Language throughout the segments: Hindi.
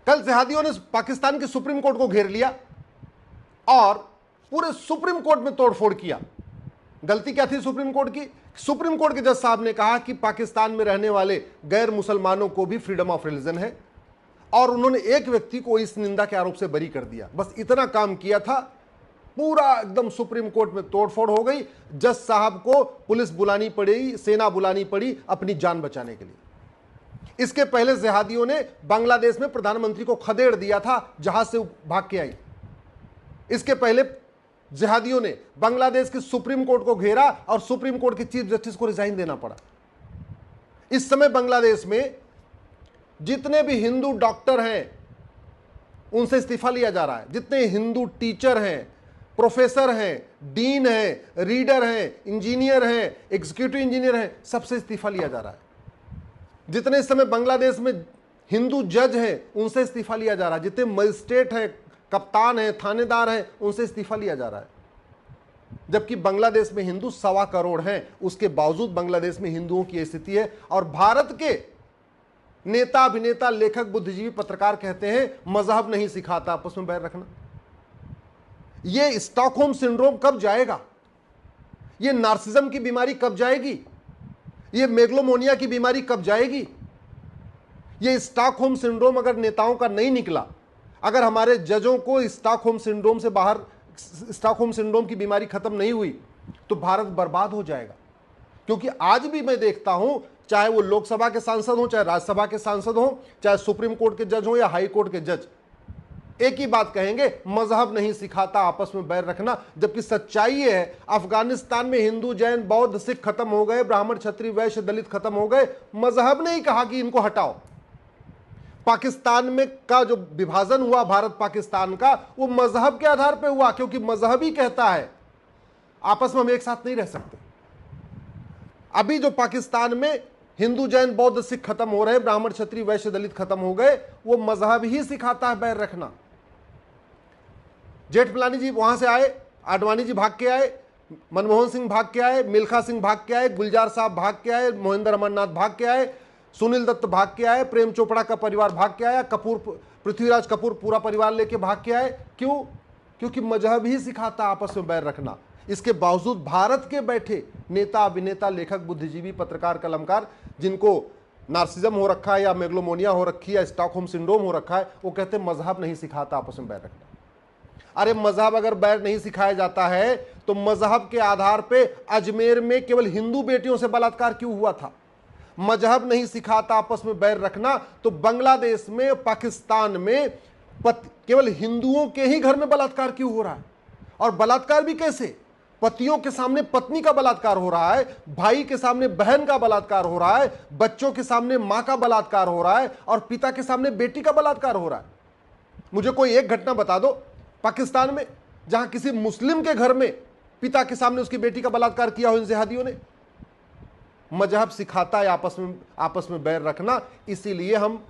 कल जिहादियों ने पाकिस्तान के सुप्रीम कोर्ट को घेर लिया और पूरे सुप्रीम कोर्ट में तोड़फोड़ किया। गलती क्या थी सुप्रीम कोर्ट की? सुप्रीम कोर्ट के जज साहब ने कहा कि पाकिस्तान में रहने वाले गैर मुसलमानों को भी फ्रीडम ऑफ रिलीजन है, और उन्होंने एक व्यक्ति को इस निंदा के आरोप से बरी कर दिया। बस इतना काम किया था, पूरा एकदम सुप्रीम कोर्ट में तोड़फोड़ हो गई। जज साहब को पुलिस बुलानी पड़ी, सेना बुलानी पड़ी अपनी जान बचाने के लिए। इसके पहले जिहादियों ने बांग्लादेश में प्रधानमंत्री को खदेड़ दिया था, जहाज से भाग के आई। इसके पहले जिहादियों ने बांग्लादेश की सुप्रीम कोर्ट को घेरा और सुप्रीम कोर्ट के चीफ जस्टिस को रिजाइन देना पड़ा। इस समय बांग्लादेश में जितने भी हिंदू डॉक्टर हैं उनसे इस्तीफा लिया जा रहा है। जितने हिंदू टीचर हैं, प्रोफेसर हैं, डीन हैं, रीडर हैं, इंजीनियर हैं, एग्जीक्यूटिव इंजीनियर हैं, सबसे इस्तीफा लिया जा रहा है। जितने इस समय बांग्लादेश में हिंदू जज हैं उनसे इस्तीफा लिया जा रहा है। जितने मजिस्ट्रेट हैं, कप्तान हैं, थानेदार हैं, उनसे इस्तीफा लिया जा रहा है। जबकि बांग्लादेश में हिंदू 1.25 करोड़ हैं, उसके बावजूद बांग्लादेश में हिंदुओं की स्थिति है। और भारत के नेता, अभिनेता, लेखक, बुद्धिजीवी, पत्रकार कहते हैं मजहब नहीं सिखाता आपस में बैर रखना। यह स्टॉकहोम सिंड्रोम कब जाएगा? यह नार्सिज्म की बीमारी कब जाएगी? यह मेगलोमोनिया की बीमारी कब जाएगी? यह स्टॉकहोम सिंड्रोम अगर नेताओं का नहीं निकला, अगर हमारे जजों को स्टॉकहोम सिंड्रोम से बाहर, स्टॉकहोम सिंड्रोम की बीमारी खत्म नहीं हुई, तो भारत बर्बाद हो जाएगा। क्योंकि आज भी मैं देखता हूं, चाहे वो लोकसभा के सांसद हो, चाहे राज्यसभा के सांसद हो, चाहे सुप्रीम कोर्ट के जज हो या हाई कोर्ट के जज, एक ही बात कहेंगे, मजहब नहीं सिखाता आपस में बैर रखना। जबकि सच्चाई है, अफगानिस्तान में हिंदू, जैन, बौद्ध, सिख खत्म हो गए, ब्राह्मण, क्षत्रिय, वैश्य, दलित खत्म हो गए। मजहब ने ही कहा कि इनको हटाओ। पाकिस्तान में का जो विभाजन हुआ भारत पाकिस्तान का, वो मजहब के आधार पे हुआ, क्योंकि मजहब ही कहता है आपस में हम एक साथ नहीं रह सकते। अभी जो पाकिस्तान में हिंदू, जैन, बौद्ध, सिख खत्म हो रहे, ब्राह्मण, क्षत्रिय, वैश्य, दलित खत्म हो गए, वो मजहब ही सिखाता है बैर रखना। जेठमलानी जी वहां से आए, आडवाणी जी भाग के आए, मनमोहन सिंह भाग के आए, मिल्खा सिंह भाग के आए, गुलजार साहब भाग के आए, मोहिंदर अमरनाथ भाग के आए, सुनील दत्त भाग के आए, प्रेम चोपड़ा का परिवार भाग के आया, पृथ्वीराज कपूर पूरा परिवार लेके भाग के आए। क्यों? क्योंकि मजहब ही सिखाता आपस में बैर रखना। इसके बावजूद भारत के बैठे नेता, अभिनेता, लेखक, बुद्धिजीवी, पत्रकार, कलमकार, जिनको नार्सिज्म हो रखा है या मेगलोमोनिया हो रखी है या स्टॉकहोम सिंड्रोम हो रखा है, वो कहते हैं मजहब नहीं सिखाता आपस में बैर रखना। अरे मजहब अगर बैर नहीं सिखाया जाता है तो मजहब के आधार पे अजमेर में केवल हिंदू बेटियों से बलात्कार क्यों हुआ था? मजहब नहीं सिखाता आपस में बैर रखना तो बांग्लादेश में, पाकिस्तान में केवल हिंदुओं के ही घर में बलात्कार क्यों हो रहा है? और बलात्कार भी कैसे? पतियों के सामने पत्नी का बलात्कार हो रहा है, भाई के सामने बहन का बलात्कार हो रहा है, बच्चों के सामने मां का बलात्कार हो रहा है, और पिता के सामने बेटी का बलात्कार हो रहा है। मुझे कोई एक घटना बता दो पाकिस्तान में जहां किसी मुस्लिम के घर में पिता के सामने उसकी बेटी का बलात्कार किया हो इन जिहादियों ने। मजहब सिखाता है आपस में बैर रखना, इसीलिए हम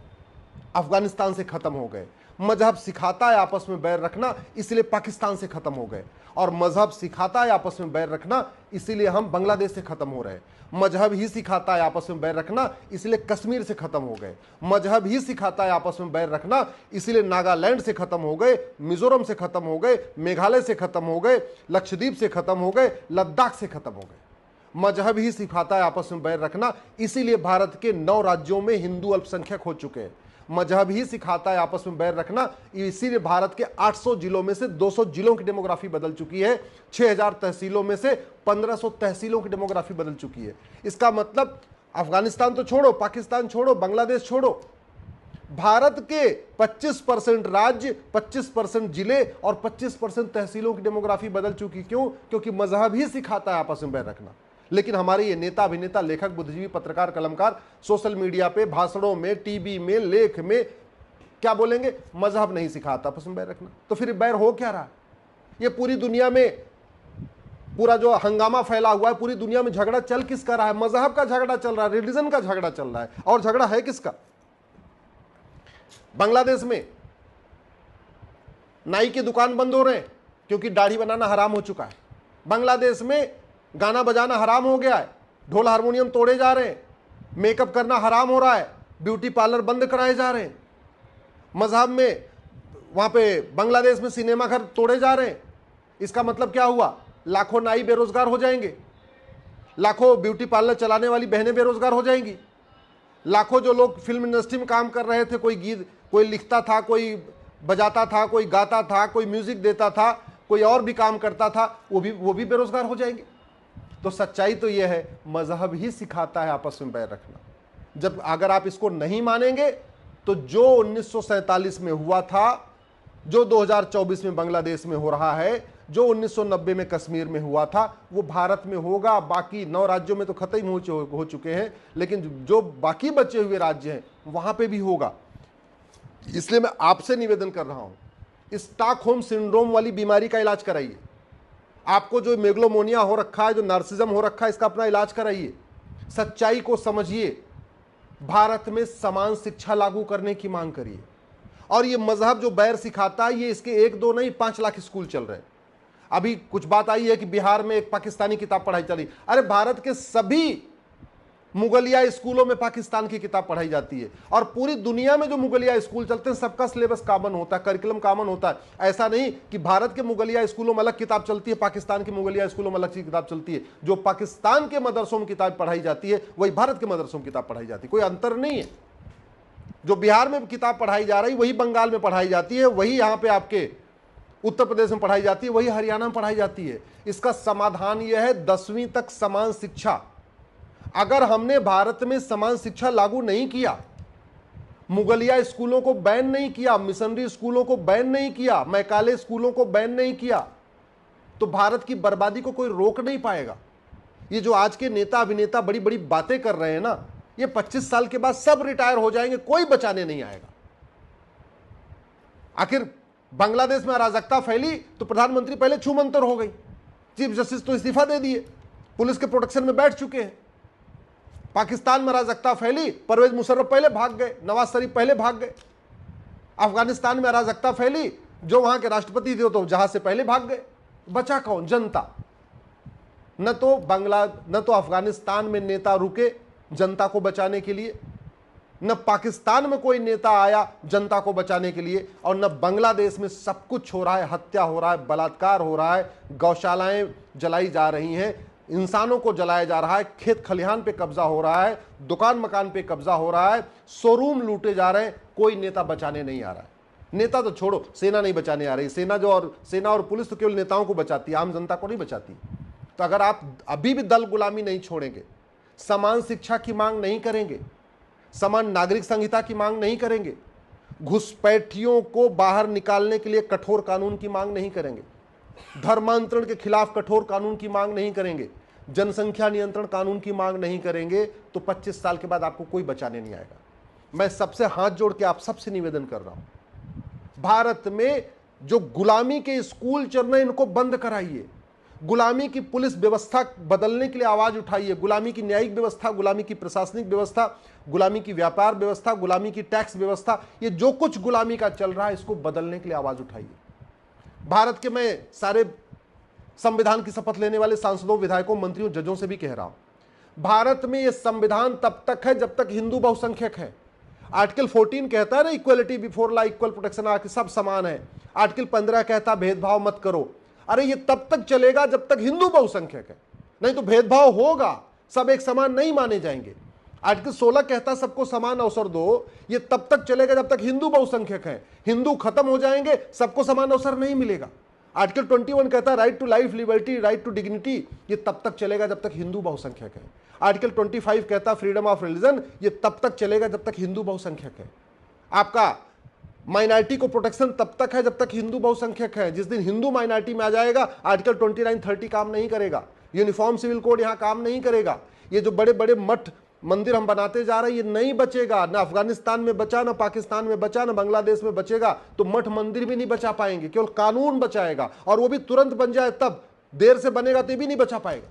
अफगानिस्तान से खत्म हो गए। मजहब सिखाता है आपस में बैर रखना, इसलिए पाकिस्तान से खत्म हो गए। और मजहब सिखाता है आपस में बैर रखना, इसीलिए हम बांग्लादेश से खत्म हो रहे हैं। मजहब ही सिखाता है आपस में बैर रखना, इसलिए कश्मीर से खत्म हो गए। मजहब ही सिखाता है आपस में बैर रखना, इसलिए नागालैंड से खत्म हो गए, मिजोरम से खत्म हो गए, मेघालय से खत्म हो गए, लक्षद्वीप से खत्म हो गए, लद्दाख से खत्म हो गए। मजहब ही सिखाता है आपस में बैर रखना, इसीलिए भारत के 9 राज्यों में हिंदू अल्पसंख्यक हो चुके हैं। मजहब ही सिखाता है आपस में बैर रखना, इसीलिए भारत के 800 जिलों में से 200 जिलों की डेमोग्राफी बदल चुकी है। 6000 तहसीलों में से 1500 तहसीलों की डेमोग्राफी बदल चुकी है। इसका मतलब अफगानिस्तान तो छोड़ो, पाकिस्तान छोड़ो, बांग्लादेश छोड़ो, भारत के 25% राज्य, 25% जिले और 25% तहसीलों की डेमोग्राफी बदल चुकी। क्यों? क्योंकि मजहब ही सिखाता है आपस में बैर रखना। लेकिन हमारे ये नेता, अभिनेता, लेखक, बुद्धिजीवी, पत्रकार, कलमकार सोशल मीडिया पे, भाषणों में, टीवी में, लेख में क्या बोलेंगे? मजहब नहीं सिखाता आपस में बैर रखना। तो फिर बैर हो क्या रहा? ये पूरी दुनिया में पूरा जो हंगामा फैला हुआ है, पूरी दुनिया में झगड़ा चल किसका रहा है? मजहब का झगड़ा चल रहा है, रिलीजन का झगड़ा चल रहा है। और झगड़ा है किसका? बांग्लादेश में नाई की दुकान बंद हो रहे हैं क्योंकि दाढ़ी बनाना हराम हो चुका है। बांग्लादेश में गाना बजाना हराम हो गया है, ढोल हारमोनियम तोड़े जा रहे हैं, मेकअप करना हराम हो रहा है, ब्यूटी पार्लर बंद कराए जा रहे हैं। मजहब में वहां पे बांग्लादेश में सिनेमा घर तोड़े जा रहे हैं। इसका मतलब क्या हुआ? लाखों नाई बेरोजगार हो जाएंगे, लाखों ब्यूटी पार्लर चलाने वाली बहनें बेरोजगार हो जाएंगी, लाखों जो लोग फिल्म इंडस्ट्री में काम कर रहे थे, कोई गीत कोई लिखता था, कोई बजाता था, कोई गाता था, कोई म्यूजिक देता था, कोई और भी काम करता था, वो भी बेरोजगार हो जाएंगे। तो सच्चाई तो यह है, मजहब ही सिखाता है आपस में बैर रखना। जब अगर आप इसको नहीं मानेंगे तो जो 1947 में हुआ था, जो 2024 में बांग्लादेश में हो रहा है, जो 1990 में कश्मीर में हुआ था, वो भारत में होगा। बाकी 9 राज्यों में तो खत्म हो चुके हैं, लेकिन जो बाकी बचे हुए राज्य हैं वहां पे भी होगा। इसलिए मैं आपसे निवेदन कर रहा हूं, स्टॉकहोम सिंड्रोम वाली बीमारी का इलाज कराइए। आपको जो मेगलोमोनिया हो रखा है, जो नार्सिज्म हो रखा है, इसका अपना इलाज कराइए। सच्चाई को समझिए, भारत में समान शिक्षा लागू करने की मांग करिए। और ये मजहब जो बैर सिखाता है, ये इसके 1-2 नहीं 5 लाख स्कूल चल रहे हैं। अभी कुछ बात आई है कि बिहार में एक पाकिस्तानी किताब पढ़ाई चली। अरे भारत के सभी मुगलिया स्कूलों में पाकिस्तान की किताब पढ़ाई जाती है, और पूरी दुनिया में जो मुगलिया स्कूल चलते हैं सबका सिलेबस कॉमन होता है, करिकुलम कॉमन होता है। ऐसा नहीं कि भारत के मुगलिया स्कूलों में अलग किताब चलती है, पाकिस्तान के मुगलिया स्कूलों में अलग किताब चलती है। जो पाकिस्तान के मदरसों में किताब पढ़ाई जाती है वही भारत के मदरसों में किताब पढ़ाई जाती है, कोई अंतर नहीं है। जो बिहार में किताब पढ़ाई जा रही वही बंगाल में पढ़ाई जाती है, वही यहाँ पे आपके उत्तर प्रदेश में पढ़ाई जाती है, वही हरियाणा में पढ़ाई जाती है। इसका समाधान यह है 10वीं तक समान शिक्षा। अगर हमने भारत में समान शिक्षा लागू नहीं किया, मुगलिया स्कूलों को बैन नहीं किया, मिशनरी स्कूलों को बैन नहीं किया, मैकाले स्कूलों को बैन नहीं किया, तो भारत की बर्बादी को कोई रोक नहीं पाएगा। ये जो आज के नेता अभिनेता बड़ी बड़ी बातें कर रहे हैं ना, ये 25 साल के बाद सब रिटायर हो जाएंगे, कोई बचाने नहीं आएगा। आखिर बांग्लादेश में अराजकता फैली तो प्रधानमंत्री पहले छूमंतर हो गई, चीफ जस्टिस तो इस्तीफा दे दिए, पुलिस के प्रोटेक्शन में बैठ चुके हैं। पाकिस्तान में अराजकता फैली, परवेज मुशर्रफ पहले भाग गए, नवाज शरीफ पहले भाग गए। अफगानिस्तान में अराजकता फैली, जो वहां के राष्ट्रपति थे तो जहाज से पहले भाग गए। बचा कौन? जनता। न तो अफगानिस्तान में नेता रुके जनता को बचाने के लिए, न पाकिस्तान में कोई नेता आया जनता को बचाने के लिए, और न बांग्लादेश में सब कुछ हो रहा है, हत्या हो रहा है, बलात्कार हो रहा है, गौशालाएं जलाई जा रही हैं, इंसानों को जलाया जा रहा है, खेत खलिहान पे कब्जा हो रहा है, दुकान मकान पे कब्जा हो रहा है, शोरूम लूटे जा रहे हैं। कोई नेता बचाने नहीं आ रहा है। नेता तो छोड़ो, सेना नहीं बचाने आ रही। सेना और पुलिस तो केवल नेताओं को बचाती है, आम जनता को नहीं बचाती। तो अगर आप अभी भी दल गुलामी नहीं छोड़ेंगे, समान शिक्षा की मांग नहीं करेंगे, समान नागरिक संहिता की मांग नहीं करेंगे, घुसपैठियों को बाहर निकालने के लिए कठोर कानून की मांग नहीं करेंगे, धर्मांतरण के खिलाफ कठोर कानून की मांग नहीं करेंगे, जनसंख्या नियंत्रण कानून की मांग नहीं करेंगे, तो 25 साल के बाद आपको कोई बचाने नहीं आएगा। मैं सबसे हाथ जोड़ के आप सबसे निवेदन कर रहा हूं, भारत में जो गुलामी के स्कूल चल रहे हैं इनको बंद कराइए। गुलामी की पुलिस व्यवस्था बदलने के लिए आवाज उठाइए। गुलामी की न्यायिक व्यवस्था, गुलामी की प्रशासनिक व्यवस्था, गुलामी की व्यापार व्यवस्था, गुलामी की टैक्स व्यवस्था, ये जो कुछ गुलामी का चल रहा है इसको बदलने के लिए आवाज उठाइए। भारत के मैं सारे संविधान की शपथ लेने वाले सांसदों, विधायकों, मंत्रियों, जजों से भी कह रहा हूं, भारत में यह संविधान तब तक है जब तक हिंदू बहुसंख्यक है। आर्टिकल 14 कहता है ना, equality before law, equal protection, आके सब समान है। आर्टिकल 15 कहता भेदभाव मत करो। अरे ये तब तक चलेगा जब तक हिंदू बहुसंख्यक है, नहीं तो भेदभाव होगा, सब एक समान नहीं माने जाएंगे। आर्टिकल 16 कहता सबको समान अवसर दो, ये तब तक चलेगा जब तक हिंदू बहुसंख्यक है। हिंदू खत्म हो जाएंगे, सबको समान अवसर नहीं मिलेगा। आर्टिकल 21 कहता है right to life, liberty, right to dignity, ये तब तक चलेगा जब तक हिंदू बहुसंख्यक है। आर्टिकल 25 कहता फ्रीडम ऑफ रिलीजन, ये तब तक चलेगा जब तक हिंदू बहुसंख्यक है। आपका माइनॉरिटी को प्रोटेक्शन तब तक है जब तक हिंदू बहुसंख्यक है। जिस दिन हिंदू माइनॉरिटी में आ जाएगा, आर्टिकल 29-30 काम नहीं करेगा, यूनिफॉर्म सिविल कोड यहां काम नहीं करेगा। ये जो बड़े बड़े मठ मंदिर हम बनाते जा रहे हैं, ये नहीं बचेगा। ना अफगानिस्तान में बचा, ना पाकिस्तान में बचा, ना बांग्लादेश में बचेगा। तो मठ मंदिर भी नहीं बचा पाएंगे, केवल कानून बचाएगा, और वो भी तुरंत बन जाए तब, देर से बनेगा तो भी नहीं बचा पाएगा।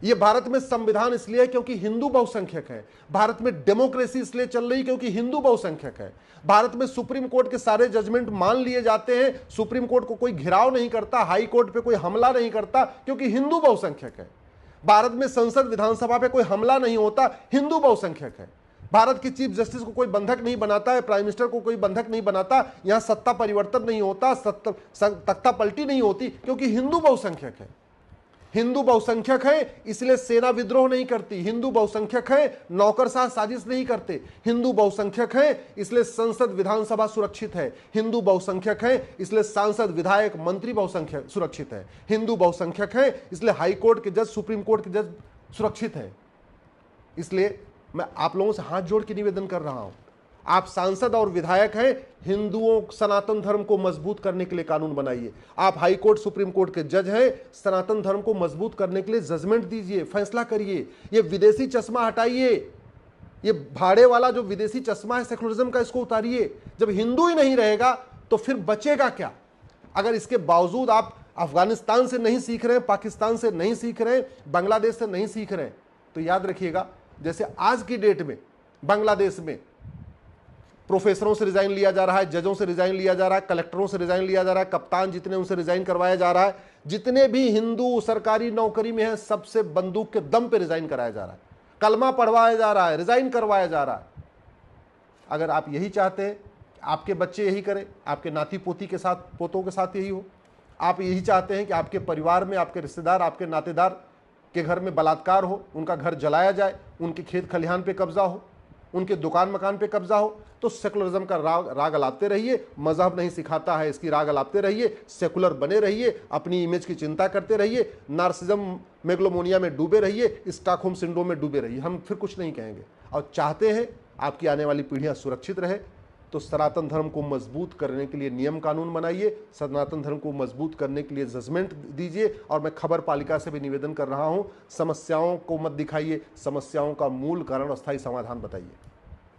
ये भारत में संविधान इसलिए है क्योंकि हिंदू बहुसंख्यक है। भारत में डेमोक्रेसी इसलिए चल रही क्योंकि हिंदू बहुसंख्यक है। भारत में सुप्रीम कोर्ट के सारे जजमेंट मान लिए जाते हैं, सुप्रीम कोर्ट को कोई घिराव नहीं करता, हाई कोर्ट पे कोई हमला नहीं करता क्योंकि हिंदू बहुसंख्यक है। भारत में संसद विधानसभा पे कोई हमला नहीं होता, हिंदू बहुसंख्यक है। भारत के चीफ जस्टिस को कोई बंधक नहीं बनाता है, प्राइम मिनिस्टर को कोई बंधक नहीं बनाता, यहां सत्ता परिवर्तन नहीं होता, तख्ता पलटी नहीं होती, क्योंकि हिंदू बहुसंख्यक है। हिंदू बहुसंख्यक है इसलिए सेना विद्रोह नहीं करती, हिंदू बहुसंख्यक है नौकरशाह साजिश नहीं करते, हिंदू बहुसंख्यक है इसलिए संसद विधानसभा सुरक्षित है, हिंदू बहुसंख्यक है इसलिए सांसद विधायक मंत्री बहुसंख्यक सुरक्षित है, हिंदू बहुसंख्यक है इसलिए हाई कोर्ट के जज, सुप्रीम कोर्ट के जज सुरक्षित है। इसलिए मैं आप लोगों से हाथ जोड़ के निवेदन कर रहा हूं, आप सांसद और विधायक हैं, हिंदुओं सनातन धर्म को मजबूत करने के लिए कानून बनाइए। आप हाई कोर्ट सुप्रीम कोर्ट के जज हैं, सनातन धर्म को मजबूत करने के लिए जजमेंट दीजिए, फैसला करिए। ये विदेशी चश्मा हटाइए, ये भाड़े वाला जो विदेशी चश्मा है सेकुलरिज्म का, इसको उतारिए। जब हिंदू ही नहीं रहेगा तो फिर बचेगा क्या? अगर इसके बावजूद आप अफगानिस्तान से नहीं सीख रहे हैं, पाकिस्तान से नहीं सीख रहे हैं, बांग्लादेश से नहीं सीख रहे हैं, तो याद रखिएगा जैसे आज की डेट में बांग्लादेश में प्रोफेसरों से रिजाइन लिया जा रहा है, जजों से रिजाइन लिया जा रहा है, कलेक्टरों से रिजाइन लिया जा रहा है, कप्तान जितने उनसे रिजाइन करवाया जा रहा है, जितने भी हिंदू सरकारी नौकरी में हैं सबसे बंदूक के दम पे रिजाइन कराया जा रहा है, कलमा पढ़वाया जा रहा है, रिजाइन करवाया जा रहा है। अगर आप यही चाहते हैं आपके बच्चे यही करें, आपके नाती पोती के साथ, पोतों के साथ यही हो, आप यही चाहते हैं कि आपके परिवार में, आपके रिश्तेदार, आपके नातेदार के घर में बलात्कार हो, उनका घर जलाया जाए, उनके खेत खलिहान पे कब्जा हो, उनके दुकान मकान पे कब्जा हो, तो सेकुलरिज्म का राग अलापते रहिए। मजहब नहीं सिखाता है इसकी राग अलापते रहिए, सेकुलर बने रहिए, अपनी इमेज की चिंता करते रहिए, नार्सिज्म मेगलोमोनिया में डूबे रहिए, स्टॉकहोम सिंड्रोम में डूबे रहिए। हम फिर कुछ नहीं कहेंगे। और चाहते हैं आपकी आने वाली पीढ़ियां सुरक्षित रहे, तो सनातन धर्म को मजबूत करने के लिए नियम कानून बनाइए, सनातन धर्म को मजबूत करने के लिए जजमेंट दीजिए। और मैं खबर पालिका से भी निवेदन कर रहा हूं, समस्याओं को मत दिखाइए, समस्याओं का मूल कारण और स्थायी समाधान बताइए।